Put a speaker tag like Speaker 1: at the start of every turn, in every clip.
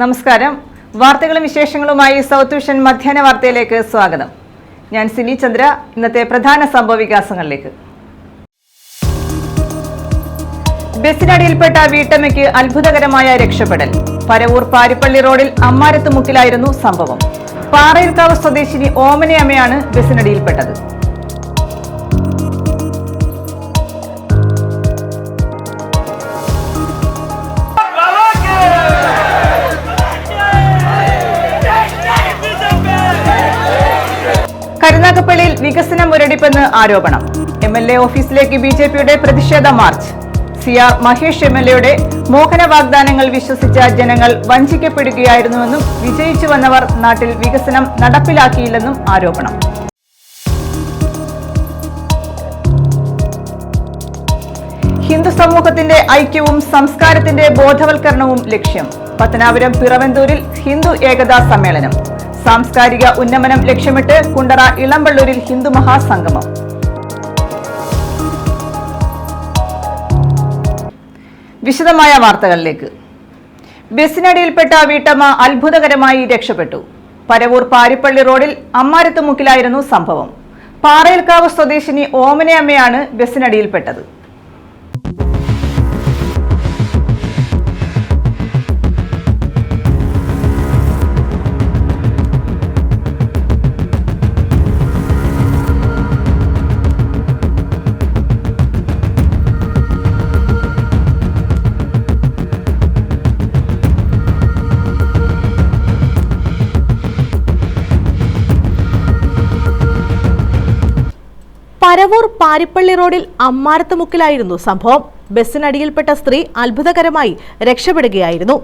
Speaker 1: നമസ്കാരം. വാർത്തകളും വിശേഷങ്ങളുമായി സൗത്ത് വിഷൻ മധ്യാഹ്ന വാർത്തയിലേക്ക് സ്വാഗതം. ഞാൻ സിനി ചന്ദ്ര. ഇന്നത്തെ പ്രധാന സംഭവവികാസങ്ങളിലേക്ക്. ബസിനടിയിൽപ്പെട്ട വീട്ടമ്മയ്ക്ക് അത്ഭുതകരമായ രക്ഷപ്പെടൽ. പരവൂർ പാരിപ്പള്ളി റോഡിൽ അമ്മാരത്തുമുക്കിലായിരുന്നു സംഭവം. പാറയിൽക്കാവ് സ്വദേശിനി ഓമനയമ്മയാണ് ബസിനടിയിൽപ്പെട്ടത്. കരുനാഗപ്പള്ളിയിൽ വികസനം മുരടിപ്പെന്ന് ആരോപണം. MLA ഓഫീസിലേക്ക് BJPയുടെ പ്രതിഷേധ മാർച്ച്. CR മഹേഷ് MLAയുടെ മോഹന വാഗ്ദാനങ്ങൾ വിശ്വസിച്ച ജനങ്ങൾ വഞ്ചിക്കപ്പെടുകയായിരുന്നുവെന്നും വിജയിച്ചു വന്നവർ നാട്ടിൽ വികസനം നടപ്പിലാക്കിയില്ലെന്നും ആരോപണം. ഹിന്ദു സമൂഹത്തിന്റെ ഐക്യവും സംസ്കാരത്തിന്റെ ബോധവൽക്കരണവും ലക്ഷ്യം. പത്തനാപുരം പിറവന്തൂരിൽ ഹിന്ദു ഏകതാ സമ്മേളനം. സാംസ്കാരിക ഉന്നമനം ലക്ഷ്യമിട്ട് കുണ്ടറ ഇളമ്പള്ളൂരിൽ ഹിന്ദു മഹാസംഗമം. വിശദമായ വാർത്തകളിലേക്ക്. ബസിനടിയിൽപ്പെട്ട വീട്ടമ്മ അത്ഭുതകരമായി രക്ഷപ്പെട്ടു. പരവൂർ പാരിപ്പള്ളി റോഡിൽ അമ്മാരത്തുമുക്കിലായിരുന്നു സംഭവം. പാറയിൽക്കാവ് സ്വദേശിനി ഓമനയമ്മയാണ് ബസിനടിയിൽപ്പെട്ടത്.
Speaker 2: പരവൂർ പാരിപ്പള്ളി റോഡിൽ അമ്മാരത്തുമുക്കിലായിരുന്നു സംഭവം. ബസിനടിയിൽപ്പെട്ട സ്ത്രീ അത്ഭുതകരമായി രക്ഷപ്പെടുകയായിരുന്നു.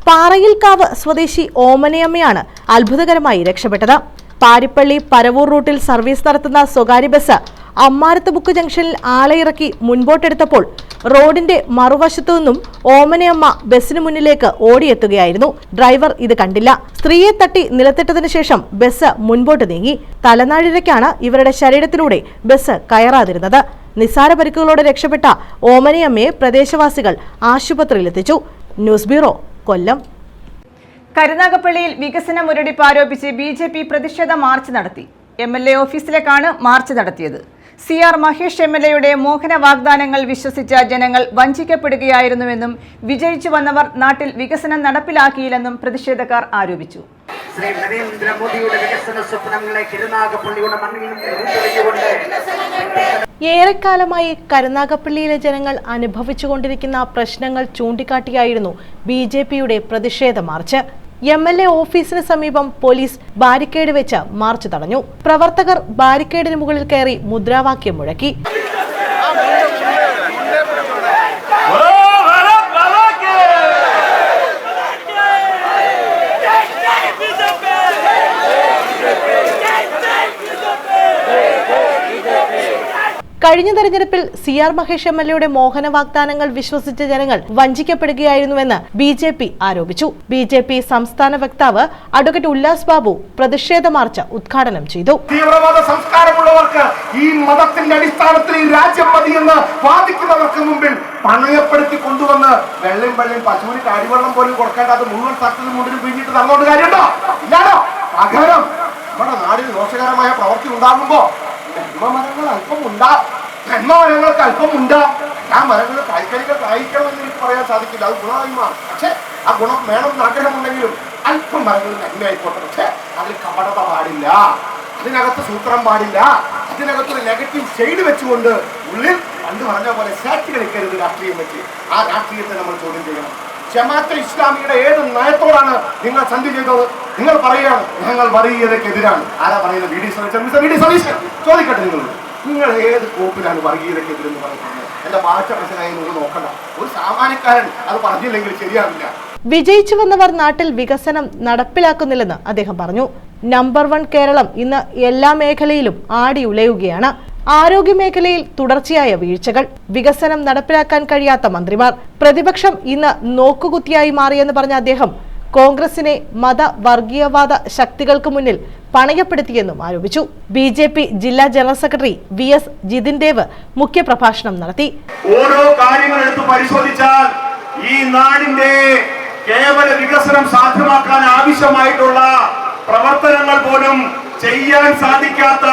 Speaker 2: പാറയിൽക്കാവ് സ്വദേശി ഓമനയമ്മയാണ് അത്ഭുതകരമായി രക്ഷപ്പെട്ടത്. പാരിപ്പള്ളി പരവൂർ റൂട്ടിൽ സർവീസ് നടത്തുന്ന സ്വകാര്യ ബസ് അമ്മാരത്തുമുക്ക് ജംഗ്ഷനിൽ ആളെ ഇറക്കി മുൻപോട്ടെടുത്തപ്പോൾ റോഡിന്റെ മറുവശത്തു നിന്നും ഓമനയമ്മ ബസിന് മുന്നിലേക്ക് ഓടിയെത്തുകയായിരുന്നു. ഡ്രൈവർ ഇത് കണ്ടില്ല. സ്ത്രീയെ തട്ടി നിലത്തിട്ടതിനു ശേഷം ബസ് മുൻപോട്ട് നീങ്ങി. തലനാഴിരയ്ക്കാണ് ഇവരുടെ ശരീരത്തിലൂടെ ബസ് കയറാതിരുന്നത്. നിസ്സാര പരിക്കുകളോടെ രക്ഷപ്പെട്ട ഓമനയമ്മയെ പ്രദേശവാസികൾ ആശുപത്രിയിലെത്തിച്ചു. ന്യൂസ് ബ്യൂറോ, കൊല്ലം.
Speaker 1: കരുനാഗപ്പള്ളിയിൽ വികസന മുരടിപ്പ് ആരോപിച്ച് BJP പ്രതിഷേധ മാർച്ച് നടത്തി. MLA ഓഫീസിലേക്കാണ് മാർച്ച് നടത്തിയത്. CR മഹേഷ് MLAയുടെ മോഹന വാഗ്ദാനങ്ങൾ വിശ്വസിച്ച ജനങ്ങൾ വഞ്ചിക്കപ്പെടുകയായിരുന്നുവെന്നും വിജയിച്ചു വന്നവർ നാട്ടിൽ വികസനം നടപ്പിലാക്കിയില്ലെന്നും പ്രതിഷേധക്കാർ ആരോപിച്ചു.
Speaker 3: ശ്രീ നരേന്ദ്രമോദിയുടെ വികസന സ്വപ്നങ്ങളെ കരുനാഗപ്പള്ളിയുടെ മണ്ണിൽ
Speaker 2: ഏറെക്കാലമായി കരുനാഗപ്പള്ളിയിലെ ജനങ്ങൾ അനുഭവിച്ചുകൊണ്ടിരിക്കുന്ന പ്രശ്നങ്ങൾ ചൂണ്ടിക്കാട്ടിയായിരുന്നു BJPയുടെ പ്രതിഷേധ മാർച്ച്. MLA ഓഫീസിന് സമീപം പോലീസ് ബാരിക്കേഡ് വെച്ച് മാർച്ച് തടഞ്ഞു. പ്രവർത്തകർ ബാരിക്കേഡിന് മുകളിൽ കയറി മുദ്രാവാക്യം മുഴക്കി. കഴിഞ്ഞ തെരഞ്ഞെടുപ്പിൽ CR മഹേഷ് MLAയുടെ മോഹന വാഗ്ദാനങ്ങൾ വിശ്വസിച്ച ജനങ്ങൾ വഞ്ചിക്കപ്പെടുകയായിരുന്നുവെന്ന് BJP ആരോപിച്ചു. BJP സംസ്ഥാന വക്താവ് അഡ്വക്കേറ്റ് ഉല്ലാസ് ബാബു പ്രതിഷേധ മാർച്ച് ഉദ്ഘാടനം ചെയ്തു.
Speaker 4: തീവ്രവാദ സംസ്കാരമുള്ളവർക്ക് ഈ മതത്തിന്റെ അടിസ്ഥാനത്തിൽ ഈ രാജ്യം മതിയെന്ന് വാദിക്കുന്നവർക്ക് മുമ്പിൽ പണയപ്പെടുത്തി കൊണ്ടുവന്ന് വെള്ളം പശുവിന് കാടിവെള്ളം പോലും കൊടുക്കേണ്ടത് മുഴുവൻ സ്ഥലത്തിനും മുന്നിൽ പിന്നിട്ട് നടന്നുകൊണ്ട് കാര്യമുണ്ടോ? ഇല്ലാലോ. പകരം നമ്മുടെ നാടിൽ ദോഷകരമായ പ്രവൃത്തി ഉണ്ടാകുമ്പോ ജന്മമരങ്ങൾക്ക് അല്പമുണ്ടാ. ആ മരങ്ങൾ കായ്ക്കണികൾ കായ്ക്കണമെന്ന് എനിക്ക് പറയാൻ സാധിക്കില്ല. അത് ഗുണമായി മാറും. പക്ഷെ ആ ഗുണം വേണമെന്ന് ആഗ്രഹമുണ്ടെങ്കിലും അല്പം മരങ്ങൾ നന്മയായിക്കോട്ടെ. പക്ഷെ അതിൽ കപടത പാടില്ല, അതിനകത്ത് സൂത്രം പാടില്ല, അതിനകത്തൊരു നെഗറ്റീവ് ഷെയ്ഡ് വെച്ചുകൊണ്ട് ഉള്ളിൽ പണ്ട് പറഞ്ഞ പോലെ സാറ്റ് കളിക്കരുത് രാഷ്ട്രീയം വെച്ച്. ആ രാഷ്ട്രീയത്തെ നമ്മൾ ചോദ്യം ചെയ്യണം. ജമാഅത്തെ ഇസ്ലാമിയുടെ ഏത് നയത്തോടാണ് നിങ്ങൾ സന്ധി ചെയ്തത്? നിങ്ങൾ പറയുകയാണ് ഞങ്ങൾ വർഗീയതക്കെതിരാണ്. ആരാ പറയുന്നത്? VD സതീശൻ. ചോദിക്കട്ടെ, നിങ്ങൾ ഏത് കോപ്പിലാണ് വർഗീയതക്കെതിരെന്ന് പറയുന്നത്? എന്റെ ഭാഷ മനസ്സിലായി നിങ്ങൾ നോക്കണ്ട. ഒരു സാമാന്യക്കാരൻ അത് പറഞ്ഞില്ലെങ്കിൽ ശരിയാവില്ല.
Speaker 2: വിജയിച്ചു വന്നവർ നാട്ടിൽ വികസനം നടപ്പിലാക്കുന്നില്ലെന്ന് അദ്ദേഹം പറഞ്ഞു. നമ്പർ 1 കേരളം ഇന്ന് എല്ലാ മേഖലയിലും ആടിയുലയുകയാണ്. ആരോഗ്യമേഖലയിൽ തുടർച്ചയായ വീഴ്ചകൾ, വികസനം നടപ്പിലാക്കാൻ കഴിയാത്ത മന്ത്രിമാർ, പ്രതിപക്ഷം ഇന്ന് നോക്കുകുത്തിയായി മാറിയെന്ന് പറഞ്ഞ അദ്ദേഹം കോൺഗ്രസിനെ മത വർഗീയവാദ ശക്തികൾക്ക് മുന്നിൽ പണയപ്പെടുത്തിയെന്നും ആരോപിച്ചു. BJP ജില്ലാ general secretary VS Jithin Dev മുഖ്യപ്രഭാഷണം നടത്തി.
Speaker 4: ഓരോ കാര്യങ്ങൾ എടുത്ത് പരിശോധിച്ചാൽ ഈ നാടിന്റെ
Speaker 5: കേവല വികസനം സാധ്യമാക്കാൻ ആവശ്യമായിട്ടുള്ള പ്രവർത്തനങ്ങൾ പോലും ചെയ്യാൻ സാധിക്കാത്ത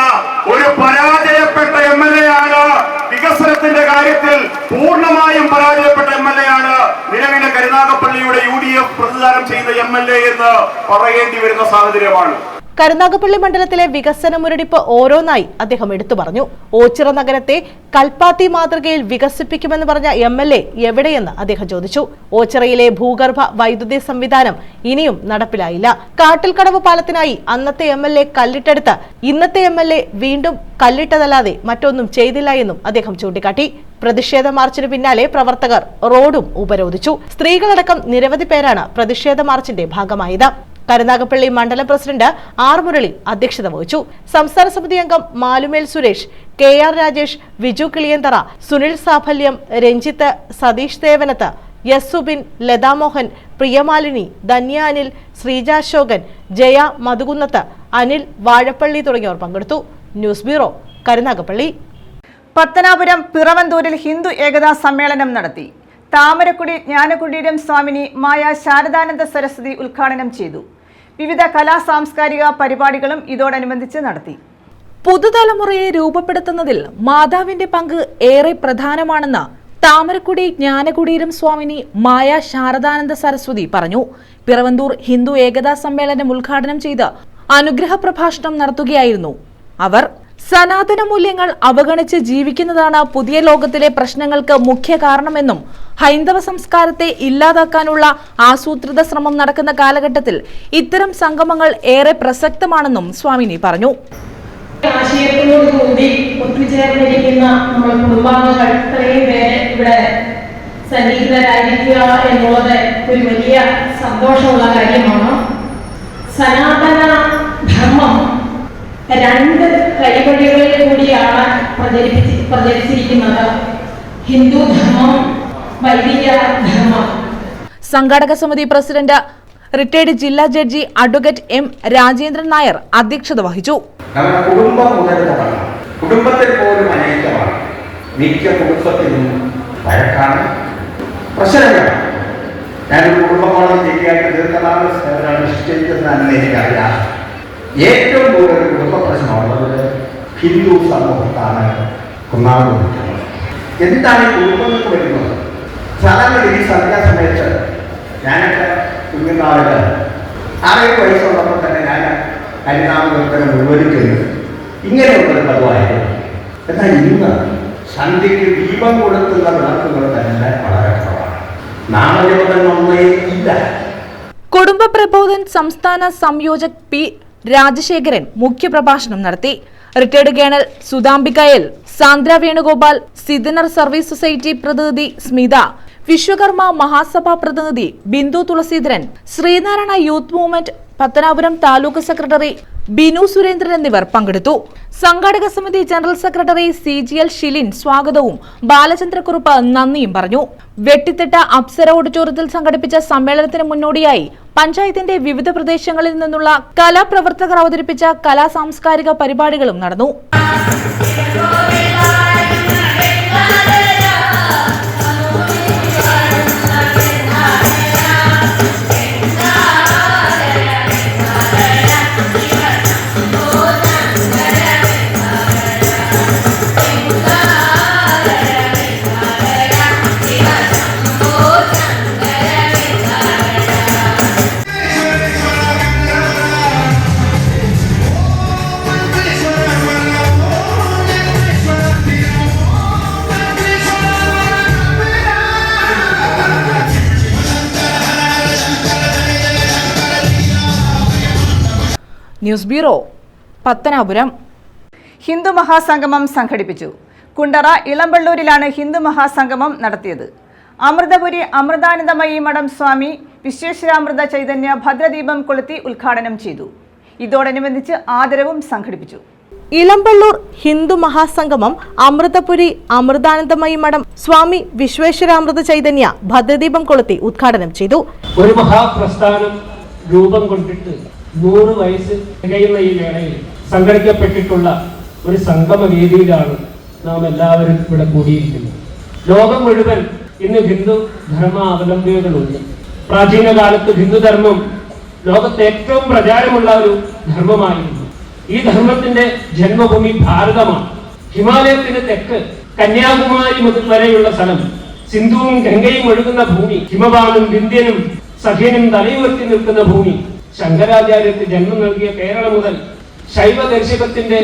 Speaker 5: ഒരു പരാജയപ്പെട്ട MLA ആണ്. വികസനത്തിന്റെ കാര്യത്തിൽ പൂർണ്ണമായും പരാജയപ്പെട്ട MLA ആണ് നിലവിലെ കരുനാഗപ്പള്ളിയുടെ UDF പ്രതിദാനം ചെയ്ത MLA എന്ന് പറയേണ്ടി വരുന്ന സാഹചര്യമാണ്.
Speaker 2: കരുനാഗപ്പള്ളി മണ്ഡലത്തിലെ വികസന മുരടിപ്പ് ഓരോന്നായി അദ്ദേഹം എടുത്തു പറഞ്ഞു. ഓച്ചിറ നഗരത്തെ കൽപ്പാത്തി മാതൃകയിൽ വികസിപ്പിക്കുമെന്ന് പറഞ്ഞ MLA എവിടെയെന്ന് അദ്ദേഹം ചോദിച്ചു. ഓച്ചിറയിലെ ഭൂഗർഭ വൈദ്യുതി സംവിധാനം ഇനിയും നടപ്പിലായില്ല. കാട്ടിൽക്കടവ് പാലത്തിനായി അന്നത്തെ MLA കല്ലിട്ടെടുത്ത് ഇന്നത്തെ MLA വീണ്ടും കല്ലിട്ടതല്ലാതെ മറ്റൊന്നും ചെയ്തില്ല എന്നും അദ്ദേഹം ചൂണ്ടിക്കാട്ടി. പ്രതിഷേധ മാർച്ചിന് പിന്നാലെ പ്രവർത്തകർ റോഡും ഉപരോധിച്ചു. സ്ത്രീകളടക്കം നിരവധി പേരാണ് പ്രതിഷേധ മാർച്ചിന്റെ ഭാഗമായത്. കരുനാഗപ്പള്ളി മണ്ഡലം പ്രസിഡന്റ് ആർ മുരളി അധ്യക്ഷത വഹിച്ചു. സംസ്ഥാന സമിതി അംഗം മാലുമേൽ സുരേഷ്, KR രാജേഷ്, വിജു കിളിയന്തറ, സുനിൽ സാഫല്യം, രഞ്ജിത്ത്, സതീഷ് ദേവനത്ത്, എസ് സുബിൻ, ലതാമോഹൻ, പ്രിയമാലിനി, ധന്യ അനിൽ, ശ്രീജ അശോകൻ, ജയ മധുകുന്നത്ത്, അനിൽ വാഴപ്പള്ളി തുടങ്ങിയവർ പങ്കെടുത്തു. News bureau, Karunagappally.
Speaker 1: പത്തനാപുരം പിറവന്തൂരിൽ ഹിന്ദു ഏകതാ സമ്മേളനം നടത്തി. താമരക്കുടി ജ്ഞാനകുടീരം സ്വാമിനി മായ ശാരദാനന്ദ സരസ്വതി ഉദ്ഘാടനം ചെയ്തു. വിവിധ കലാ സാംസ്കാരിക പരിപാടികളും ഇതോടനുബന്ധിച്ച് നടത്തി.
Speaker 6: പുതുതലമുറയെ രൂപപ്പെടുത്തുന്നതിൽ മാതാവിന്റെ പങ്ക് ഏറെ പ്രധാനമാണെന്ന് താമരക്കുടി ജ്ഞാനകുടീരം സ്വാമിനി മായ ശാരദാനന്ദ സരസ്വതി പറഞ്ഞു. പിറവന്തൂർ ഹിന്ദു ഏകതാ സമ്മേളനം ഉദ്ഘാടനം ചെയ്ത് അനുഗ്രഹ പ്രഭാഷണം നടത്തുകയായിരുന്നു അവർ. സനാതന മൂല്യങ്ങൾ അവഗണിച്ച് ജീവിക്കുന്നതാണ് പുതിയ ലോകത്തിലെ പ്രശ്നങ്ങൾക്ക് മുഖ്യ കാരണമെന്നും ഹൈന്ദവ സംസ്കാരത്തെ ഇല്ലാതാക്കാനുള്ള ആസൂത്രിത ശ്രമം നടക്കുന്ന കാലഘട്ടത്തിൽ ഇത്തരം സംഗമങ്ങൾ ഏറെ പ്രസക്തമാണെന്നും സ്വാമിനി പറഞ്ഞു.
Speaker 7: ആശയത്തോടുകൂടി ഒത്തുചേർന്നിരിക്കുന്ന നമ്മുടെ കുടുംബാംഗങ്ങൾ ഇത്രയും പേര് ഇവിടെ സന്നിഹിതരായിരിക്കുക എന്നുള്ളത് ഒരു വലിയ സന്തോഷമുള്ള കാര്യമാണ്. സനാതന ധർമ്മം രണ്ട് കൈവഴികളിൽ കൂടിയാണ് പ്രചരിച്ചിരിക്കുന്നത്. ഹിന്ദു ധർമ്മം, വൈദിക ധർമ്മം.
Speaker 6: സംഘാടക സമിതി പ്രസിഡന്റ് റിട്ടയർഡ് ജില്ലാ judge advocate M Rajendran Nair അധ്യക്ഷത വഹിച്ചു.
Speaker 3: നമ്മുടെ കുടുംബം മുതലാണ്, കുടുംബത്തിൽ പോലും അനൈക്യമാണ്. മിക്ക കുടുംബത്തിലും വഴക്കാണ്, പ്രശ്നങ്ങളാണ്. ഞാനൊരു കുടുംബമാണ് ശരിയായിട്ട് ദീർഘനാളാണ് നിശ്ചയിച്ചതെന്ന് എനിക്കറിയാം. ഏറ്റവും കൂടുതൽ കുടുംബ പ്രശ്നമുള്ളത് ഹിന്ദു സമൂഹത്താണ് കുന്നാറുകൊണ്ടിരിക്കുന്നത്. എന്താണ് ഈ കുടുംബങ്ങൾക്ക് വരുന്നത്? സാധാരണ ഈ സന്ധ്യാസമയത്ത് ഞാനൊക്കെ കുഞ്ഞുനാളുകൾ 6 വയസ്സുള്ളപ്പോൾ തന്നെ ഞാൻ ഹരിനാമകീർത്തനം നിർവഹിക്കുന്നത് ഇങ്ങനെയുള്ളൊരു പതിവായിരുന്നു. എന്നാൽ ഇന്ന് സന്ധ്യയ്ക്ക് ദീപം കൊടുക്കുന്ന വിളക്കുകൾ തന്നെ വളരെ കുറവാണ്. നാമജപങ്ങളൊന്നേ ഇല്ല.
Speaker 6: കുടുംബ പ്രബോധൻ സംസ്ഥാന സംയോജക് P രാജശേഖരൻ മുഖ്യപ്രഭാഷണം നടത്തി. റിട്ടയർഡ് കേണൽ സുധാംബികയൽ, സാന്ദ്ര വേണുഗോപാൽ, സിദ്ധനർ സർവീസ് സൊസൈറ്റി പ്രതിനിധി സ്മിത, വിശ്വകർമ്മ മഹാസഭ പ്രതിനിധി Bindu Thulaseedharan, Sreenarayana youth movement Pathanapuram taluk secretary Binu Surendran എന്നിവർ പങ്കെടുത്തു. സംഘാടക സമിതി ജനറൽ സെക്രട്ടറി CGL ഷിലിൻ സ്വാഗതവും ബാലചന്ദ്രക്കുറുപ്പ് നന്ദിയും പറഞ്ഞു. വെട്ടിത്തിട്ട അപ്സര ഓഡിറ്റോറിയത്തിൽ സംഘടിപ്പിച്ച സമ്മേളനത്തിന് മുന്നോടിയായി പഞ്ചായത്തിന്റെ വിവിധ പ്രദേശങ്ങളിൽ നിന്നുള്ള കലാപ്രവർത്തകർ അവതരിപ്പിച്ച കലാ സാംസ്കാരിക പരിപാടികളും നടന്നു. News bureau, Pathanapuram.
Speaker 1: ഹിന്ദു മഹാസംഗമം സംഘടിപ്പിച്ചു. കുണ്ടറ ഇളമ്പള്ളൂരിലാണ് ഹിന്ദു മഹാസംഗമം നടത്തിയത്. അമൃതപുരി അമൃതാനന്ദമയി മഠം സ്വാമി വിശ്വേശ്വരാമൃത ചൈതന്യ ഭദ്രദീപം കൊളുത്തി ഉദ്ഘാടനം ചെയ്തു. ഇതോടനുബന്ധിച്ച് ആദരവും സംഘടിപ്പിച്ചു.
Speaker 2: ഇളമ്പള്ളൂർ ഹിന്ദു മഹാസംഗമം അമൃതപുരി അമൃതാനന്ദമയി മഠം സ്വാമി വിശ്വേശ്വരാമൃത ചൈതന്യ ഭദ്രദീപം കൊളുത്തി ഉദ്ഘാടനം ചെയ്തു.
Speaker 8: ഒരു മഹാപ്രസ്ഥാനം രൂപം കൊണ്ടിട്ട് 100 വയസ്സ് തികയുന്ന ഈ വേളയിൽ സംഘടിക്കപ്പെട്ടിട്ടുള്ള ഒരു സംഗമ വേദിയിലാണ് നാം എല്ലാവരും ഇവിടെ കൂടിയിരിക്കുന്നത്. ലോകം മുഴുവൻ ഇന്ന് ഹിന്ദു ധർമ്മ അവലംബികളുണ്ട്. പ്രാചീന കാലത്ത് ഹിന്ദുധർമ്മം ലോകത്തെ ഏറ്റവും പ്രചാരമുള്ള ഒരു ധർമ്മമായിരുന്നു. ഈ ധർമ്മത്തിന്റെ ജന്മഭൂമി ഭാരതമാണ്. ഹിമാലയത്തിന് തെക്ക് കന്യാകുമാരി മുതൽ വരെയുള്ള സ്ഥലം, സിന്ധുവും ഗംഗയും ഒഴുകുന്ന ഭൂമി, ഹിമവാനും വിന്ധ്യനും സഖ്യനും തലയുയർത്തി നിൽക്കുന്ന ഭൂമി, ശങ്കരാചാര്യർക്ക് ജന്മം നൽകിയ കേരളം മുതൽ ശൈവ ദർശകത്തിന്റെ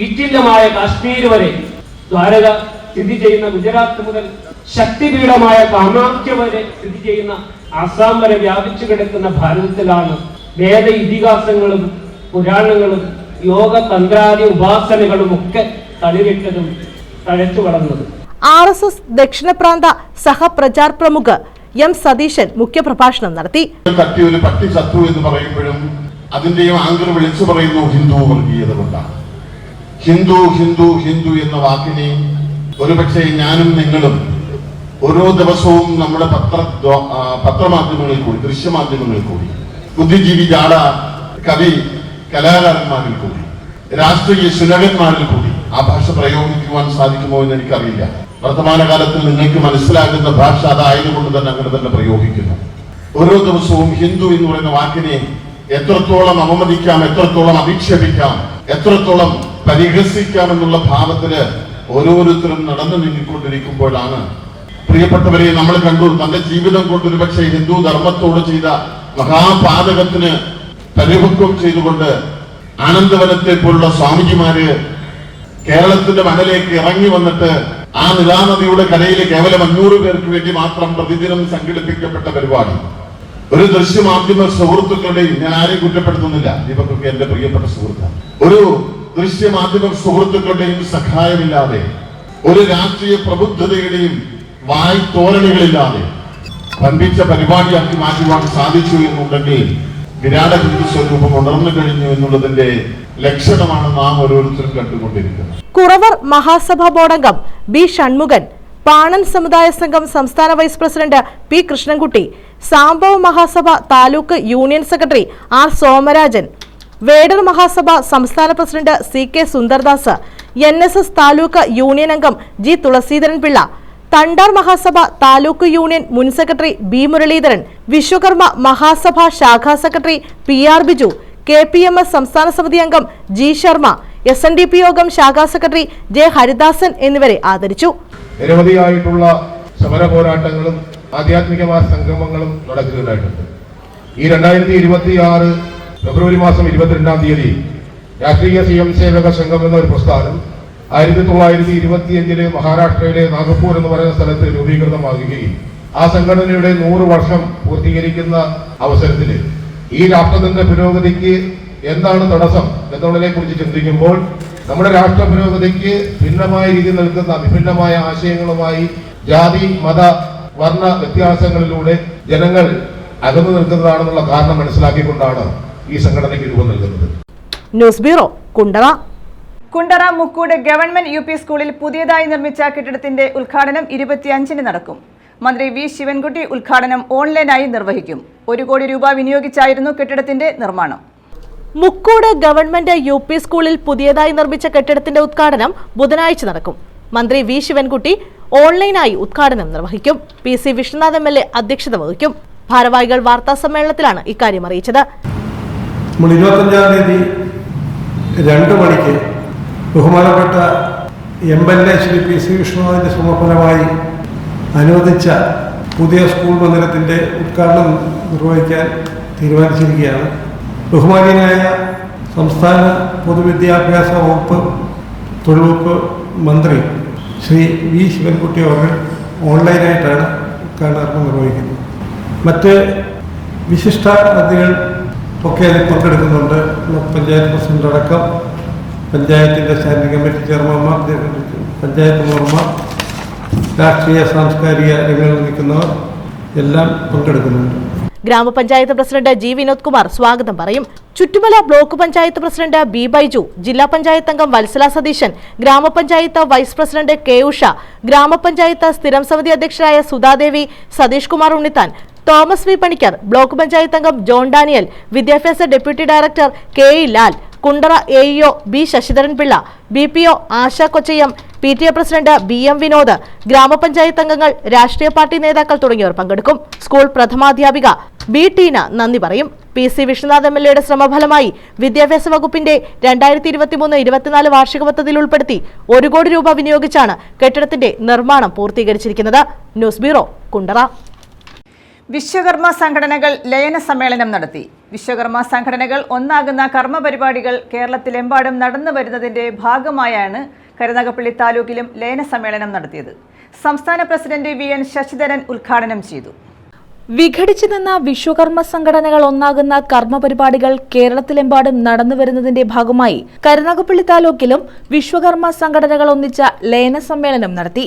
Speaker 8: ഈറ്റില്ലമായ കാശ്മീർ വരെ, ദ്വാരക സ്ഥിതി ചെയ്യുന്ന ഗുജറാത്ത് മുതൽ ശക്തിപീഠമായ കാമാഖ്യ വരെ സ്ഥിതി ചെയ്യുന്ന ആസാം വരെ വ്യാപിച്ചു കിടക്കുന്ന ഭാരതത്തിലാണ് വേദ ഇതിഹാസങ്ങളും പുരാണങ്ങളും യോഗ തന്ത്രാദി ഉപാസനകളും ഒക്കെ തളിരിട്ടതും തഴച്ചു വളർന്നത്.
Speaker 2: RSS ദക്ഷിണ പ്രാന്ത സഹപ്രചാർ പ്രമുഖ് എം സതീശൻ മുഖ്യപ്രഭാഷണം നടത്തി.
Speaker 9: ഒരു പട്ടി ശത്രു എന്ന് പറയുമ്പോഴും അതിന്റെയും ആങ്കർ വിളിച്ചു പറയുന്നു ഹിന്ദു വർഗീയത കൊണ്ടാണ്. ഹിന്ദു ഹിന്ദു ഹിന്ദു എന്ന വാക്കിനെ ഒരുപക്ഷെ ഞാനും നിങ്ങളും ഓരോ ദിവസവും നമ്മുടെ പത്രമാധ്യമങ്ങളിൽ കൂടി, ദൃശ്യമാധ്യമങ്ങളിൽ കൂടി, ബുദ്ധിജീവി ജാട കവി കലാകാരന്മാരിൽ കൂടി, രാഷ്ട്രീയ ശുനകന്മാരിൽ കൂടി ആ ഭാഷ പ്രയോഗിക്കുവാൻ സാധിക്കുമോ എന്ന് എനിക്കറിയില്ല. വർത്തമാനകാലത്തിൽ നിങ്ങൾക്ക് മനസ്സിലാകുന്ന ഭാഷ അതായതുകൊണ്ട് തന്നെ അങ്ങനെ തന്നെ പ്രയോഗിക്കുന്നു. ഓരോ ദിവസവും ഹിന്ദു എന്ന് പറയുന്ന വാക്കിനെ എത്രത്തോളം അവമതിക്കാം, എത്രത്തോളം അധിക്ഷേപിക്കാം, എത്രത്തോളം പരിഹസിക്കാം എന്നുള്ള ഭാവത്തില് ഓരോരുത്തരും നടന്നു നീങ്ങിക്കൊണ്ടിരിക്കുമ്പോഴാണ് പ്രിയപ്പെട്ടവരെ നമ്മൾ കണ്ടു തന്റെ ജീവിതം കൊണ്ട് ഒരുപക്ഷെ ഹിന്ദു ധർമ്മത്തോട് ചെയ്ത മഹാപാതകത്തിന് പരിപക്വം ചെയ്തുകൊണ്ട് ആനന്ദവനത്തെ പോലുള്ള സ്വാമിജിമാര് കേരളത്തിന്റെ മണ്ണിലേക്ക് ഇറങ്ങി വന്നിട്ട് ആ നിലാനദിയുടെ കരയിൽ കേവലം 500 പേർക്ക് വേണ്ടി മാത്രം പ്രതിദിനം സംഘടിപ്പിക്കപ്പെട്ട പരിപാടി. ഒരു ദൃശ്യമാധ്യമ സുഹൃത്തുക്കളുടെയും, ഞാൻ ആരെയും കുറ്റപ്പെടുത്തുന്നില്ല, ദീപക്കൊക്കെ എന്റെ പ്രിയപ്പെട്ട സുഹൃത്താണ്, ഒരു ദൃശ്യമാധ്യമ സുഹൃത്തുക്കളുടെയും സഹായമില്ലാതെ, ഒരു രാഷ്ട്രീയ പ്രബുദ്ധതയുടെയും വായ്ത്തോരണികളില്ലാതെ വൻപിച്ച പരിപാടിയാക്കി മാറ്റുവാൻ സാധിച്ചു എന്നുണ്ടെങ്കിൽ വിരാട ഹിന്ദു സ്വരൂപം ഉണർന്നു കഴിഞ്ഞു എന്നുള്ളതിന്റെ ലക്ഷണമാണ് നാം ഓരോരുത്തരും കണ്ടുകൊണ്ടിരിക്കുന്നത്.
Speaker 2: കുറവർ മഹാസഭാ ബോർഡംഗം ബി ഷൺമുഖൻ, പാണൻ സമുദായ സംഘം സംസ്ഥാന vice president P Krishnankutty, Sambava Mahasabha taluk union secretary R Somarajan, Vedar Mahasabha സംസ്ഥാന president CK Sundardas, NSS taluk union അംഗം G തുളസീധരൻ പിള്ള, തണ്ടാർ മഹാസഭ താലൂക്ക് യൂണിയൻ മുൻ സെക്രട്ടറി B മുരളീധരൻ, വിശ്വകർമ്മ മഹാസഭ ശാഖാ സെക്രട്ടറി PR ബിജു, KPMS സംസ്ഥാന സമിതി അംഗം G ശർമ്മ, SNDP യോഗം ശാഖാ സെക്രട്ടറി J ഹരിദാസൻ എന്നിവരെ ആദരിച്ചു.
Speaker 4: നിരവധിയായിട്ടുള്ള സമര പോരാട്ടങ്ങളും ആധ്യാത്മികമായ സംഗമങ്ങളും നടക്കുകയുണ്ടായിട്ടുണ്ട്. ഈ 2026 ഫെബ്രുവരി മാസം 22-ാം തീയതി രാഷ്ട്രീയ സ്വയംസേവക സംഘം എന്ന ഒരു പ്രസ്ഥാനം 1925 മഹാരാഷ്ട്രയിലെ നാഗപ്പൂർ എന്ന് പറയുന്ന സ്ഥലത്ത് രൂപീകൃതമാകുകയും ആ സംഘടനയുടെ 100 വർഷം പൂർത്തീകരിക്കുന്ന അവസരത്തിൽ ഈ രാഷ്ട്രത്തിന്റെ പുരോഗതിക്ക് എന്താണ് തടസ്സം എന്നുള്ളതിനെ കുറിച്ച് ചിന്തിക്കുമ്പോൾ നമ്മുടെ രാഷ്ട്ര പുരോഗതിക്ക് ഭിന്നമായ രീതിയിൽ നിൽക്കുന്ന വിഭിന്നമായ ആശയങ്ങളുമായി ജാതി മത വർണ്ണ വ്യത്യാസങ്ങളിലൂടെ ജനങ്ങൾ അകന്നു നിൽക്കുന്നതാണെന്നുള്ള കാരണം മനസ്സിലാക്കിക്കൊണ്ടാണ് ഈ സംഘടനയ്ക്ക് രൂപം നൽകുന്നത്.
Speaker 2: News bureau, Kundara.
Speaker 1: Kundara Mukkoodu government UP സ്കൂളിൽ പുതിയതായി നിർമ്മിച്ച കെട്ടിടത്തിന്റെ ഉദ്ഘാടനം 25-ന് നടക്കും. മന്ത്രി V ശിവൻകുട്ടി ഉദ്ഘാടനം ഓൺലൈനായി നിർവഹിക്കും. 1 കോടി രൂപ വിനിയോഗിച്ചായിരുന്നു കെട്ടിടത്തിന്റെ നിർമ്മാണം.
Speaker 2: മുക്കൂട് ഗവൺമെന്റ് UP സ്കൂളിൽ പുതിയതായി നിർമ്മിച്ച കെട്ടിടത്തിന്റെ ഉദ്ഘാടനം ബുധനാഴ്ച നടക്കും. മന്ത്രി V ശിവൻകുട്ടി ഓൺലൈനായി ഉദ്ഘാടനം നിർവഹിക്കും. PC വിഷ്ണുനാഥ് MLA അധ്യക്ഷത വഹിക്കും. ഭാരവാഹികൾ വാർത്താ സമ്മേളനത്തിലാണ് ഇക്കാര്യം അറിയിച്ചത്.
Speaker 10: 25-ാം തീയതി 2 മണിക്ക് ബഹുമാനപ്പെട്ട MLA ശ്രീ PC വിഷ്ണുനാഥിന്റെ സമർപ്പണമായി അനുവദിച്ച പുതിയ സ്കൂൾ മന്ദിരത്തിന്റെ ഉദ്ഘാടനം നിർവഹിക്കാൻ തീരുമാനിച്ചിരിക്കുകയാണ്. ബഹുമാനീയനായ സംസ്ഥാന പൊതുവിദ്യാഭ്യാസ വകുപ്പ് തൊഴിൽവകുപ്പ് മന്ത്രി ശ്രീ V ശിവൻകുട്ടി അവർ ഓൺലൈനായിട്ടാണ് ഉദ്ഘാടനം നിർവഹിക്കുന്നത്. മറ്റ് വിശിഷ്ട അതിഥികൾ ഒക്കെ അതിൽ പങ്കെടുക്കുന്നുണ്ട്. ബ്ലോക്ക് പഞ്ചായത്ത് പ്രസിഡന്റ് അടക്കം പഞ്ചായത്തിൻ്റെ സ്റ്റാൻഡിംഗ് കമ്മിറ്റി ചെയർമാൻമാർ, പഞ്ചായത്ത് മെമ്പർമാർ, രാഷ്ട്രീയ സാംസ്കാരിക രംഗങ്ങളിൽ നിൽക്കുന്നവർ എല്ലാം പങ്കെടുക്കുന്നുണ്ട്.
Speaker 2: ഗ്രാമപഞ്ചായത്ത് പ്രസിഡന്റ് G വിനോദ് കുമാർ സ്വാഗതം പറയും. Chuttumala block panchayat president B Baiju, ജില്ലാ പഞ്ചായത്ത് അംഗം വത്സല സതീശൻ, ഗ്രാമപഞ്ചായത്ത് vice president K Usha, gramapanchayat സ്ഥിരം സമിതി അധ്യക്ഷരായ Sudhadevi, Satheesh Kumar Unnithan, Thomas V Panicker, block panchayat അംഗം ജോൺ ഡാനിയൽ, വിദ്യാഭ്യാസ deputy director K Lal, Kundara AEO B Sasidharan Pillai, BPO Asha Kochayyam, PTA president BM Vinod, gramapanchayat അംഗങ്ങൾ, രാഷ്ട്രീയ പാർട്ടി നേതാക്കൾ തുടങ്ങിയവർ പങ്കെടുക്കും. സ്കൂൾ പ്രഥമാധ്യാപിക B ടീന നന്ദി പറയും. PC വിഷ്ണുനാഥ് MLAയുടെ ശ്രമഫലമായി വിദ്യാഭ്യാസ വകുപ്പിന്റെ 2023-24 വാർഷിക പദ്ധതിയിൽ ഉൾപ്പെടുത്തി 1 കോടി രൂപ വിനിയോഗിച്ചാണ് കെട്ടിടത്തിന്റെ നിർമ്മാണം പൂർത്തീകരിച്ചിരിക്കുന്നത്. News bureau, Kundara.
Speaker 1: വിശ്വകർമ്മ സംഘടനകൾ ലയന സമ്മേളനം നടത്തി. വിശ്വകർമ്മ സംഘടനകൾ ഒന്നാകുന്ന കർമ്മപരിപാടികൾ കേരളത്തിലെമ്പാടും നടന്നു വരുന്നതിന്റെ ഭാഗമായാണ് കരുനാഗപ്പള്ളി താലൂക്കിലും ലയന സമ്മേളനം നടത്തിയത്. സംസ്ഥാന പ്രസിഡന്റ് VN ശശിധരൻ ഉദ്ഘാടനം ചെയ്തു.
Speaker 6: വിഘടിച്ചു നിന്ന വിശ്വകർമ്മ സംഘടനകൾ ഒന്നാകുന്ന കർമ്മപരിപാടികൾ കേരളത്തിലെമ്പാടും നടന്നു വരുന്നതിന്റെ ഭാഗമായി കരുനാഗപ്പള്ളി താലൂക്കിലും വിശ്വകർമ്മ സംഘടനകൾ ഒന്നിച്ച ലയന സമ്മേളനം നടത്തി.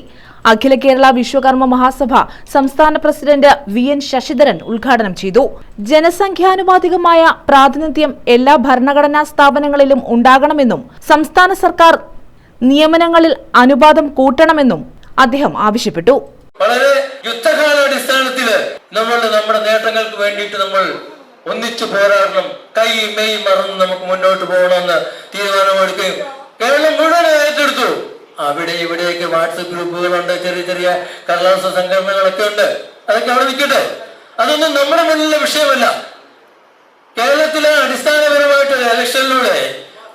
Speaker 6: അഖില കേരള വിശ്വകർമ്മ മഹാസഭ സംസ്ഥാന പ്രസിഡന്റ് VN ശശിധരൻ ഉദ്ഘാടനം ചെയ്തു. ജനസംഖ്യാനുപാതികമായ പ്രാതിനിധ്യം എല്ലാ ഭരണഘടനാ സ്ഥാപനങ്ങളിലും ഉണ്ടാകണമെന്നും സംസ്ഥാന സർക്കാർ നിയമനങ്ങളിൽ അനുപാതം കൂട്ടണമെന്നും അദ്ദേഹം ആവശ്യപ്പെട്ടു.
Speaker 11: വളരെ യുദ്ധകാലാടിസ്ഥാനത്തില് നമ്മുടെ നേട്ടങ്ങൾക്ക് വേണ്ടിയിട്ട് നമ്മൾ ഒന്നിച്ചു പോരാടണം. കൈ മെയ് മറന്ന് നമുക്ക് മുന്നോട്ട് പോകണമെന്ന് തീരുമാനമെടുക്കുകയും കേരളം മുഴുവൻ ഏറ്റെടുത്തു. അവിടെ ഇവിടെയൊക്കെ വാട്സപ്പ് ഗ്രൂപ്പുകളുണ്ട്, ചെറിയ ചെറിയ കടലാസ സംഘടനകളൊക്കെ ഉണ്ട്. അതൊക്കെ അവിടെ നിൽക്കട്ടെ. അതൊന്നും നമ്മുടെ മുന്നിലെ വിഷയമല്ല. കേരളത്തിലെ അടിസ്ഥാനപരമായിട്ട് ഇലക്ഷനിലൂടെ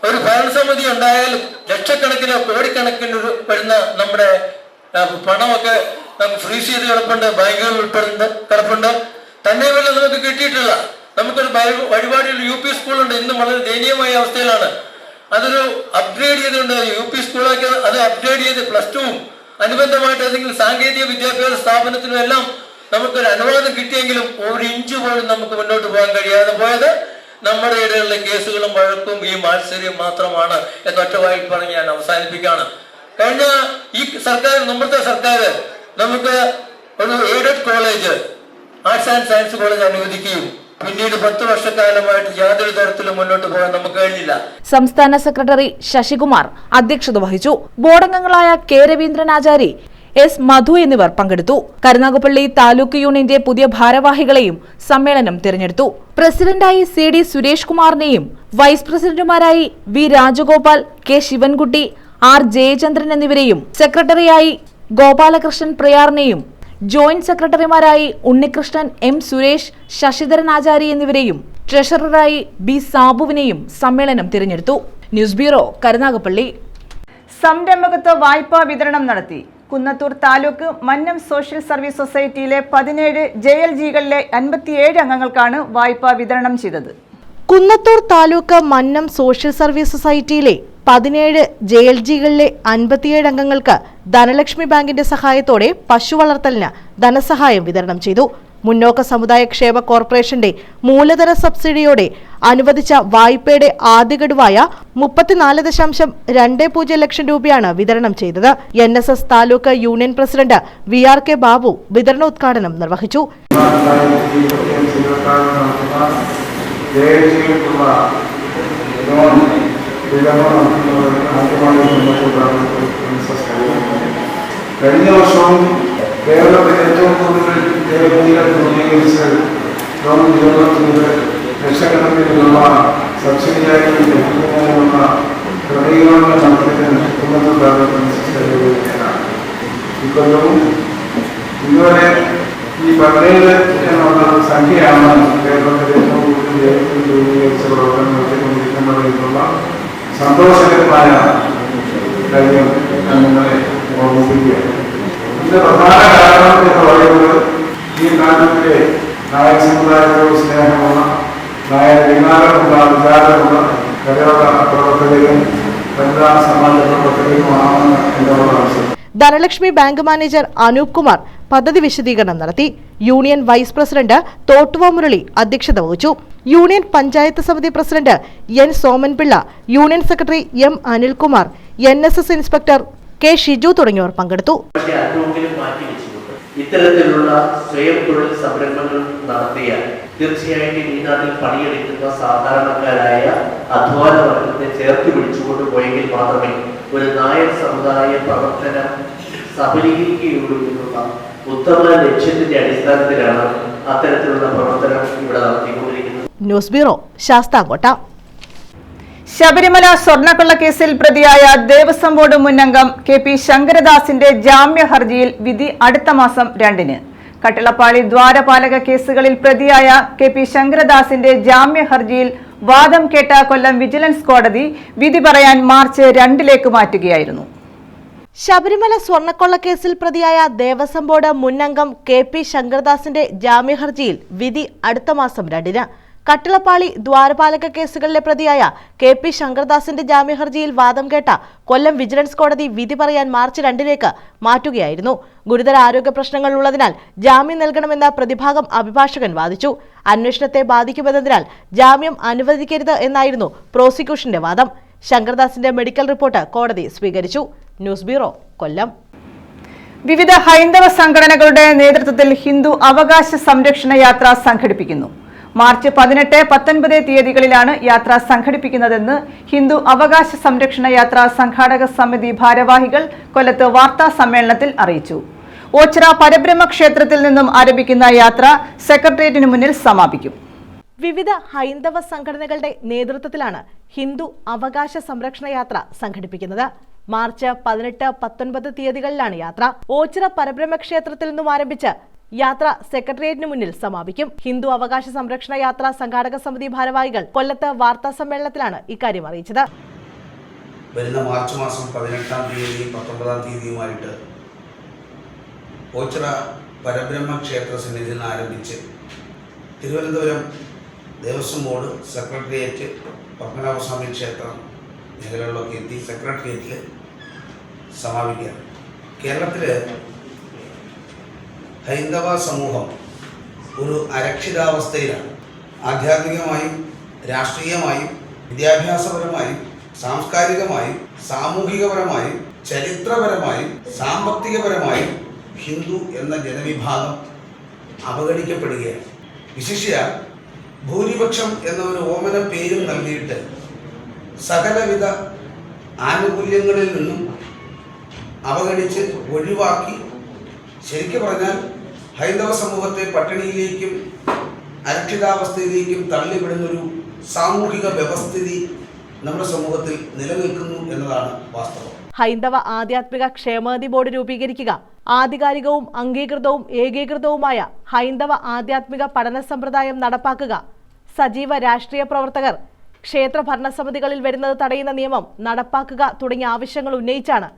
Speaker 11: ഒരു ഭരണസമിതി ഉണ്ടായാൽ ലക്ഷക്കണക്കിനോ കോടിക്കണക്കിന് വരുന്ന നമ്മുടെ പണമൊക്കെ നമുക്ക് ഫ്രീസ് ചെയ്ത് കിടപ്പുണ്ട്, ബാങ്കുകൾ കിടപ്പുണ്ട്. തന്നെയുമല്ല, നമുക്ക് കിട്ടിയിട്ടില്ല. നമുക്കൊരു വഴിപാടിയുള്ള UP സ്കൂളുണ്ട്, ഇന്നും വളരെ ദയനീയമായ അവസ്ഥയിലാണ്. അതൊരു അപ്ഗ്രേഡ് ചെയ്തുകൊണ്ട് UP സ്കൂളൊക്കെ അത് അപ്ഗ്രേഡ് ചെയ്ത് +2 അനുബന്ധമായിട്ട് ഏതെങ്കിലും സാങ്കേതിക വിദ്യാഭ്യാസ സ്ഥാപനത്തിനും എല്ലാം നമുക്കൊരു അനുവാദം കിട്ടിയെങ്കിലും ഒരു ഇഞ്ച് പോലും നമുക്ക് മുന്നോട്ട് പോകാൻ കഴിയാതെ പോയത് നമ്മുടെ ഇടയിലുള്ള കേസുകളും വഴക്കും ഈ മാത്സര്യം മാത്രമാണ് എന്നൊറ്റവായി പറഞ്ഞ് ഞാൻ അവസാനിപ്പിക്കുകയാണ്. കഴിഞ്ഞ ഈ സർക്കാർ, മുമ്പത്തെ സർക്കാർ നമുക്ക് ഒരു aided college, arts and science college അനുവദിക്കുകയും പിന്നീട് 10 വർഷക്കാലമായിട്ട് യാതൊരു തരത്തിലും മുന്നോട്ട് പോകാൻ നമുക്ക് കഴിഞ്ഞില്ല.
Speaker 6: സംസ്ഥാന സെക്രട്ടറി ശശികുമാർ അധ്യക്ഷത വഹിച്ചു. ബോർഡംഗങ്ങളായ K രവീന്ദ്രനാചാരി, S മധു എന്നിവർ പങ്കെടുത്തു. കരുനാഗപ്പള്ളി താലൂക്ക് യൂണിയന്റെ പുതിയ ഭാരവാഹികളെയും സമ്മേളനം തിരഞ്ഞെടുത്തു. പ്രസിഡന്റായി CD സുരേഷ് കുമാറിനെയും വൈസ് പ്രസിഡന്റുമാരായി V Rajagopal, K Sivankutty, R Jayachandran എന്നിവരെയും സെക്രട്ടറിയായി ഗോപാലകൃഷ്ണൻ പ്രയാറിനെയും ജോയിന്റ് സെക്രട്ടറിമാരായി ഉണ്ണികൃഷ്ണൻ, M സുരേഷ്, ശശിധരൻ ആചാരി എന്നിവരെയും ട്രഷററായി B സാബുവിനെയും സമ്മേളനം തിരഞ്ഞെടുത്തു. News bureau, Karunagappally.
Speaker 1: സംരംഭകത്വ വായ്പാ വിതരണം നടത്തി. കുന്നത്തൂർ താലൂക്ക് മന്നം സോഷ്യൽ സർവീസ് സൊസൈറ്റിയിലെ 17 JLGകളിലെ 57 അംഗങ്ങൾക്കാണ് വായ്പാ വിതരണം ചെയ്തത്.
Speaker 2: കുന്നത്തൂർ താലൂക്ക് മന്നം സോഷ്യൽ സർവീസ് സൊസൈറ്റിയിലെ 17 JLGകളിലെ 57 അംഗങ്ങൾക്ക് ധനലക്ഷ്മി ബാങ്കിന്റെ സഹായത്തോടെ പശു വളർത്തലിന് ധനസഹായം വിതരണം ചെയ്തു. മുന്നോക്ക സമുദായ ക്ഷേമ കോർപ്പറേഷന്റെ മൂലധന സബ്സിഡിയോടെ അനുവദിച്ച വായ്പയുടെ ആദ്യ ഗഡുവായ 34.20 ലക്ഷം രൂപയാണ് വിതരണം ചെയ്തത്. NSS taluk union president VRK Babu വിതരണോദ്ഘാടനം നിർവഹിച്ചു.
Speaker 10: കഴിഞ്ഞ വർഷവും കേരളത്തിൽ ഏറ്റവും കൂടുതൽ JLGകൾ രൂപീകരിച്ച് ലോൺ വിതരണത്തിന് ലക്ഷക്കണക്കിനുള്ള സബ്സിഡിയായി ലഭിക്കുന്നതിനുള്ള ക്രമീകരണങ്ങൾ നടത്തുന്നതിന് കുന്നത്തൂർ താലൂക്ക് ഇക്കൊല്ലവും ഇതുവരെ ഈ 17 എന്നുള്ള സംഖ്യയാണ് കേരളത്തിൽ ഏറ്റവും കൂടുതൽ JLG രൂപീകരിച്ച പ്രവർത്തനം നടത്തിക്കൊണ്ടിരിക്കുന്നതിനുള്ള സന്തോഷകരമായ കാര്യം ഞാൻ നിങ്ങളെ ഓർമ്മിപ്പിക്കുകയാണ്. ഇതിന്റെ പ്രധാന കാരണം എന്ന് പറയുന്നത് ഈ നാട്ടിലെ നായക സമുദായത്തോട് സ്നേഹമുള്ള, നായക വികാരമുള്ള, വിചാരമുള്ള കരയോട്ട പ്രവർത്തകരും വനിതാ സമാജ പ്രവർത്തകരുമാണ് എന്നുള്ളതാണ്.
Speaker 2: ധനലക്ഷ്മി ബാങ്ക് മാനേജർ അനൂപ് കുമാർ പദ്ധതി വിശദീകരണം നടത്തി. Union vice president Thottuva Murali അധ്യക്ഷത വഹിച്ചു. യൂണിയൻ പഞ്ചായത്ത് സമിതി president N Somanpillai, union secretary M Anilkumar, NSS inspector K Shiju തുടങ്ങിയവർ പങ്കെടുത്തു.
Speaker 12: ഇത്തരത്തിലുള്ള സ്വയം തൊഴിൽ സംരംഭങ്ങൾ നടത്തിയ തീർച്ചയായിട്ടും ഈ നാട്ടിൽ പണിയെടുക്കുന്ന സാധാരണക്കാരായ അധ്വാന വർഗത്തെ ചേർത്ത് പിടിച്ചുകൊണ്ട് പോയെങ്കിൽ മാത്രമേ ഒരു നായർ സമുദായ പ്രവർത്തനം സബലീകരിക്കുകയുള്ളൂ എന്നുള്ള ഉത്തമ ലക്ഷ്യത്തിന്റെ അടിസ്ഥാനത്തിലാണ് അത്തരത്തിലുള്ള പ്രവർത്തനം ഇവിടെ നടത്തിക്കൊണ്ടിരിക്കുന്നത്.
Speaker 2: News bureau, Sasthamkotta.
Speaker 1: ശബരിമല സ്വർണ്ണക്കൊള്ളക്കേസിൽ പ്രതിയായ ദേവസ്വം ബോർഡ് മുന്നംഗം KP ശങ്കരദാസിന്റെ ജാമ്യ ഹർജിയിൽ വിധി അടുത്ത മാസം 2-ന്. കട്ടിളപ്പാളി ദ്വാരപാലക കേസുകളിൽ പ്രതിയായ KP ശങ്കരദാസിന്റെ ജാമ്യ ഹർജിയിൽ വാദം കേട്ട കൊല്ലം വിജിലൻസ് കോടതി വിധി പറയാൻ മാർച്ച് 2-ലേക്ക് മാറ്റുകയായിരുന്നു.
Speaker 2: ശബരിമല സ്വർണ്ണക്കൊള്ളക്കേസിൽ പ്രതിയായ ദേവസ്വം ബോർഡ് മുന്നംഗം KP ശങ്കരദാസിന്റെ ജാമ്യ ഹർജിയിൽ വിധി അടുത്ത മാസം 2-ന്. കട്ടിളപ്പാളി ദ്വാരപാലക കേസുകളിലെ പ്രതിയായ KP ശങ്കരദാസിന്റെ ജാമ്യ ഹർജിയിൽ വാദം കേട്ട കൊല്ലം വിജിലൻസ് കോടതി വിധി പറയാൻ മാർച്ച് 2-ലേക്ക് മാറ്റുകയായിരുന്നു. ഗുരുതര ആരോഗ്യ പ്രശ്നങ്ങൾ ഉള്ളതിനാൽ ജാമ്യം നൽകണമെന്ന പ്രതിഭാഗം അഭിഭാഷകൻ വാദിച്ചു. അന്വേഷണത്തെ ബാധിക്കുമെന്നതിനാൽ ജാമ്യം അനുവദിക്കരുത് എന്നായിരുന്നു പ്രോസിക്യൂഷന്റെ വാദം. ശങ്കരദാസിന്റെ മെഡിക്കൽ റിപ്പോർട്ട് കോടതി സ്വീകരിച്ചു. ന്യൂസ് ബ്യൂറോ, കൊല്ലം.
Speaker 1: വിവിധ ഹൈന്ദവ സംഘടനകളുടെ നേതൃത്വത്തിൽ ഹിന്ദു അവകാശ സംരക്ഷണ യാത്ര സംഘടിപ്പിക്കുന്നു. മാർച്ച് 18, 19 തീയതികളിലാണ് യാത്ര സംഘടിപ്പിക്കുന്നതെന്ന് ഹിന്ദു അവകാശ സംരക്ഷണ യാത്ര സംഘാടക സമിതി ഭാരവാഹികൾ കൊല്ലത്ത് വാർത്താ സമ്മേളനത്തിൽ അറിയിച്ചു. ഓച്ചിറ പരബ്രഹ്മ ക്ഷേത്രത്തിൽ നിന്നും ആരംഭിക്കുന്ന യാത്ര സെക്രട്ടേറിയറ്റിന് മുന്നിൽ സമാപിക്കും.
Speaker 2: വിവിധ ഹൈന്ദവ സംഘടനകളുടെ നേതൃത്വത്തിലാണ് ഹിന്ദു അവകാശ സംരക്ഷണ യാത്ര സംഘടിപ്പിക്കുന്നത്. മാർച്ച് 18, 19 തീയതികളിലാണ് യാത്ര. ഓച്ചിറ പരബ്രഹ്മ ക്ഷേത്രത്തിൽ നിന്നും ആരംഭിച്ച് യാത്ര സെക്രട്ടേറിയറ്റിന് മുന്നിൽ സമാപിക്കും. ഹിന്ദു അവകാശ സംരക്ഷണ യാത്ര സംഘാടക സമിതി ഭാരവാഹികൾ കൊല്ലത്ത് വാർത്താ സമ്മേളനത്തിലാണ് ഇക്കാര്യം അറിയിച്ചത്.
Speaker 13: വരുന്ന മാർച്ച് മാസം 18-ാം തീയതിയും 19-ാം തീയതിയുമായിട്ട് ഓച്ചിറ പരബ്രഹ്മ ക്ഷേത്ര സന്നിധിയിൽ നിന്ന് ആരംഭിച്ച് തിരുവനന്തപുരം ദേവസ്വം ബോർഡ് സെക്രട്ടേറിയറ്റ്, പത്മനാഭസ്വാമി ക്ഷേത്രം മേഖലകളിലൊക്കെ എത്തി സെക്രട്ടേറിയറ്റിൽ സമാപിക്കുകയാണ്. കേരളത്തിൽ ഹൈന്ദവ സമൂഹം ഒരു അരക്ഷിതാവസ്ഥയിലാണ്. ആധ്യാത്മികമായും രാഷ്ട്രീയമായും വിദ്യാഭ്യാസപരമായും സാംസ്കാരികമായും സാമൂഹികപരമായും ചരിത്രപരമായും സാമ്പത്തികപരമായും ഹിന്ദു എന്ന ജനവിഭാഗം അവഗണിക്കപ്പെടുകയാണ്. വിശിഷ്യ ഭൂരിപക്ഷം എന്ന ഒരു ഓമന പേരും നൽകിയിട്ട് സകലവിധ ആനുകൂല്യങ്ങളിൽ നിന്നും അവഗണിച്ച് ഒഴിവാക്കി, ശരിക്കും പറഞ്ഞാൽ ഹൈന്ദവ സമൂഹത്തെ പട്ടിണിയിലേക്കും അരക്ഷിതാവസ്ഥയിലേക്കും തള്ളിവിടുന്നൊരു സാമൂഹിക വ്യവസ്ഥിതി നമ്മുടെ സമൂഹത്തിൽ നിലനിൽക്കുന്നു എന്നതാണ് വാസ്തവം.
Speaker 2: ഹൈന്ദവ ആധ്യാത്മിക ക്ഷേമനിധി ബോർഡ് രൂപീകരിക്കുക, ആധികാരികവും അംഗീകൃതവും ഏകീകൃതവുമായ ഹൈന്ദവ ആധ്യാത്മിക പഠന സമ്പ്രദായം നടപ്പാക്കുക, സജീവ രാഷ്ട്രീയ പ്രവർത്തകർ ക്ഷേത്ര ഭരണസമിതികളിൽ വരുന്നത് തടയുന്ന നിയമം നടപ്പാക്കുക തുടങ്ങിയ ആവശ്യങ്ങൾ ഉന്നയിച്ചാണ്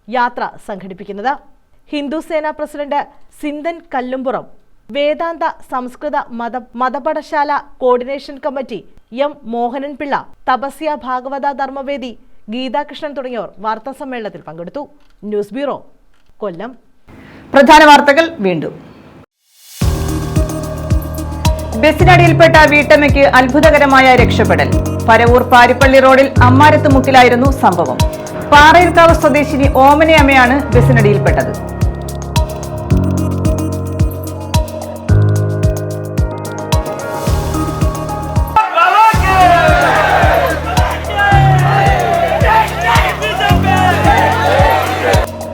Speaker 2: യാത്ര സംഘടിപ്പിക്കുന്നത്. ഹിന്ദുസേന പ്രസിഡന്റ് സിന്ധൻ കല്ലുംപുറം, വേദാന്ത സംസ്കൃത മതപഠശാല coordination committee M Mohanan Pillai, Thapasya ഭാഗവത ധർമ്മവേദി ഗീതാകൃഷ്ണൻ തുടങ്ങിയവർ വാർത്താ സമ്മേളനത്തിൽ പങ്കെടുത്തു. News bureau, Kollam.
Speaker 1: പ്രധാന വാർത്തകൾ വീണ്ടും. ബസിനടിയിൽപ്പെട്ട വീട്ടമ്മയ്ക്ക് അത്ഭുതകരമായ രക്ഷപ്പെടൽ. പരവൂർ പാരിപ്പള്ളി റോഡിൽ അമ്മാരത്തുമുക്കിലായിരുന്നു സംഭവം. പാറയിൽക്കാവ് സ്വദേശിനി ഓമനയമ്മയാണ് ബസിനടിയിൽപ്പെട്ടത്.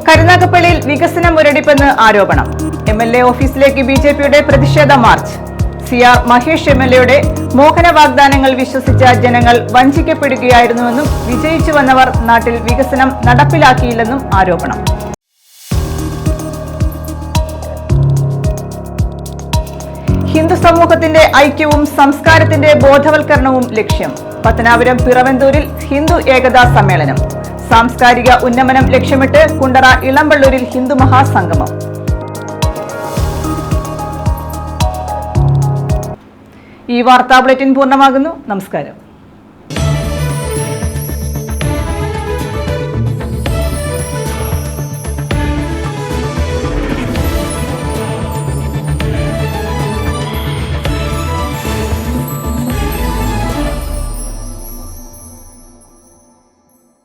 Speaker 1: കരുനാഗപ്പള്ളിയിൽ വികസന മുരടിപ്പെന്ന് ആരോപണം. MLA ഓഫീസിലേക്ക് BJPയുടെ പ്രതിഷേധ മാർച്ച്. CR മഹേഷ് MLAയുടെ മോഹന വാഗ്ദാനങ്ങൾ വിശ്വസിച്ച ജനങ്ങൾ വഞ്ചിക്കപ്പെടുകയായിരുന്നുവെന്നും വിജയിച്ചു വന്നവർ നാട്ടിൽ വികസനം നടപ്പിലാക്കിയില്ലെന്നും ആരോപണം. ഹിന്ദു സമൂഹത്തിന്റെ ഐക്യവും സംസ്കാരത്തിന്റെ ബോധവൽക്കരണവും ലക്ഷ്യം. പത്തനാപുരം പിറവന്തൂരിൽ ഹിന്ദു ഏകതാ സമ്മേളനം. സാംസ്കാരിക ഉന്നമനം ലക്ഷ്യമിട്ട് കുണ്ടറ ഇളമ്പള്ളൂരിൽ ഹിന്ദു മഹാസംഗമം. ഈ വാർത്താ ബുള്ളറ്റിൻ പൂർണ്ണമാകുന്നു. നമസ്കാരം.